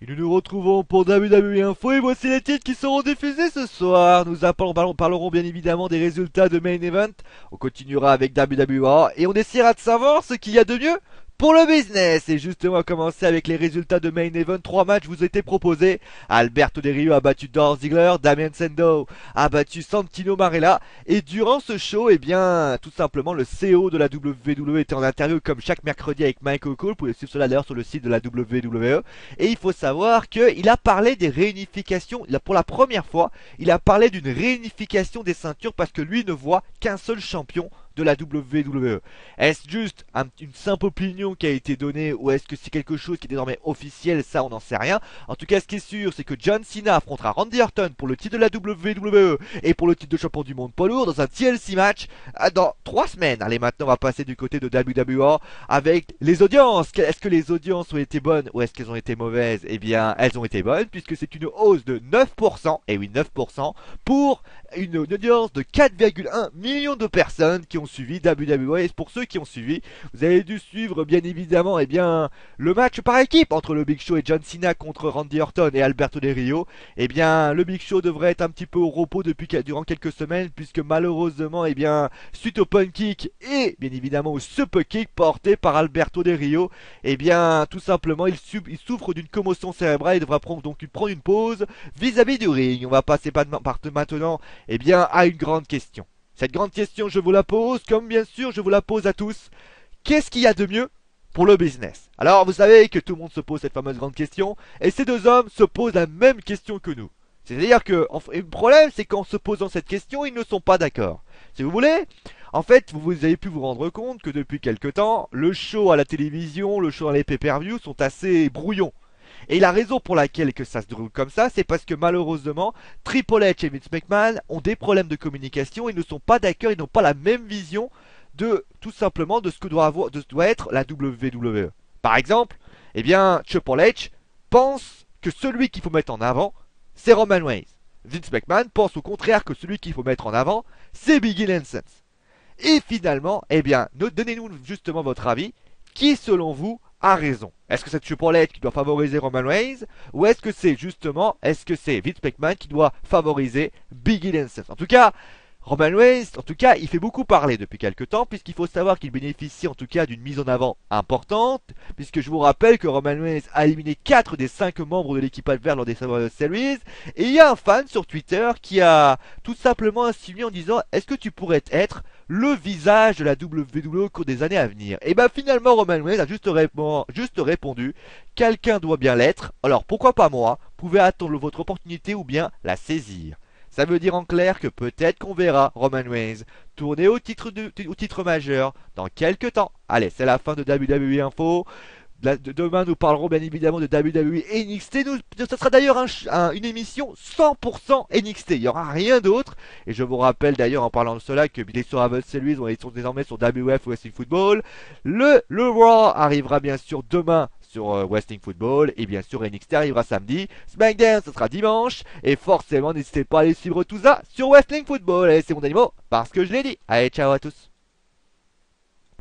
Et nous nous retrouvons pour WWE Info et voici les titres qui seront diffusés ce soir. Nous parlerons bien évidemment des résultats de Main Event. On continuera avec WWE et on essaiera de savoir ce qu'il y a de mieux pour le business. Et justement, on va commencer avec les résultats de Main Event. 3 matchs vous ont été proposés. Alberto Del Rio a battu Dolph Ziggler, Damien Sandow a battu Santino Marella. Et durant ce show, eh bien, tout simplement, le CEO de la WWE était en interview comme chaque mercredi avec Michael Cole. Vous pouvez suivre cela d'ailleurs sur le site de la WWE. Et il faut savoir qu'il a parlé des réunifications, pour la première fois, il a parlé d'une réunification des ceintures parce que lui ne voit qu'un seul champion de la WWE. Est-ce juste une simple opinion qui a été donnée ou est-ce que c'est quelque chose qui est désormais officiel? Ça, on n'en sait rien. En tout cas, ce qui est sûr, c'est que John Cena affrontera Randy Orton pour le titre de la WWE et pour le titre de champion du monde poids lourd dans un TLC match dans 3 semaines. Allez, maintenant, on va passer du côté de WWE avec les audiences. Est-ce que les audiences ont été bonnes ou est-ce qu'elles ont été mauvaises? Eh bien, elles ont été bonnes puisque c'est une hausse de 9%, et oui 9%, pour une audience de 4,1 millions de personnes qui ont suivi WWE. Et pour ceux qui ont suivi, vous avez dû suivre bien évidemment le match par équipe entre le Big Show et John Cena contre Randy Orton et Alberto Del Rio. Le Big Show devrait être un petit peu au repos durant quelques semaines puisque malheureusement, suite au punt kick et bien évidemment au super kick porté par Alberto Del Rio, tout simplement il souffre d'une commotion cérébrale et devra prendre une pause vis-à-vis du ring. On va passer maintenant à une grande question. Cette grande question, je vous la pose, comme bien sûr je vous la pose à tous. Qu'est-ce qu'il y a de mieux pour le business? Alors, vous savez que tout le monde se pose cette fameuse grande question, et ces deux hommes se posent la même question que nous. C'est-à-dire que le problème, c'est qu'en se posant cette question, ils ne sont pas d'accord. Si vous voulez, en fait, vous avez pu vous rendre compte que depuis quelque temps, le show à la télévision, le show dans les pay-per-view sont assez brouillons. Et la raison pour laquelle que ça se déroule comme ça, c'est parce que malheureusement, Triple H et Vince McMahon ont des problèmes de communication, ils ne sont pas d'accord, ils n'ont pas la même vision de tout simplement de ce que doit être la WWE. Par exemple, Triple H pense que celui qu'il faut mettre en avant, c'est Roman Reigns. Vince McMahon pense au contraire que celui qu'il faut mettre en avant, c'est Biggie Langston. Et finalement, donnez-nous justement votre avis. Qui, selon vous, a raison? Est-ce que c'est Triple H qui doit favoriser Roman Reigns? Ou est-ce que c'est Vince McMahon qui doit favoriser Biggie Langston? En tout cas, Roman Reigns, il fait beaucoup parler depuis quelques temps, puisqu'il faut savoir qu'il bénéficie en tout cas d'une mise en avant importante, puisque je vous rappelle que Roman Reigns a éliminé 4 des 5 membres de l'équipe adverse lors des Survivor Series, et il y a un fan sur Twitter qui a tout simplement insinué en disant: est-ce que tu pourrais être le visage de la WWE au cours des années à venir? Et finalement Roman Reigns a juste répondu: quelqu'un doit bien l'être, alors pourquoi pas moi? Vous pouvez attendre votre opportunité ou bien la saisir. Ça veut dire en clair que peut-être qu'on verra Roman Reigns tourner au titre majeur dans quelques temps. Allez, c'est la fin de WWE Info. Demain, nous parlerons bien évidemment de WWE NXT. Ça sera d'ailleurs une émission 100% NXT. Il n'y aura rien d'autre. Et je vous rappelle d'ailleurs en parlant de cela que les Survivor Series sont désormais sur WF Wrestling Football. Le Raw arrivera bien sûr demain sur Wrestling Football, et bien sûr NXT arrivera samedi, SmackDown ce sera dimanche, et forcément n'hésitez pas à aller suivre tout ça sur Wrestling Football. Et c'est mon animal parce que je l'ai dit. Allez, ciao à tous.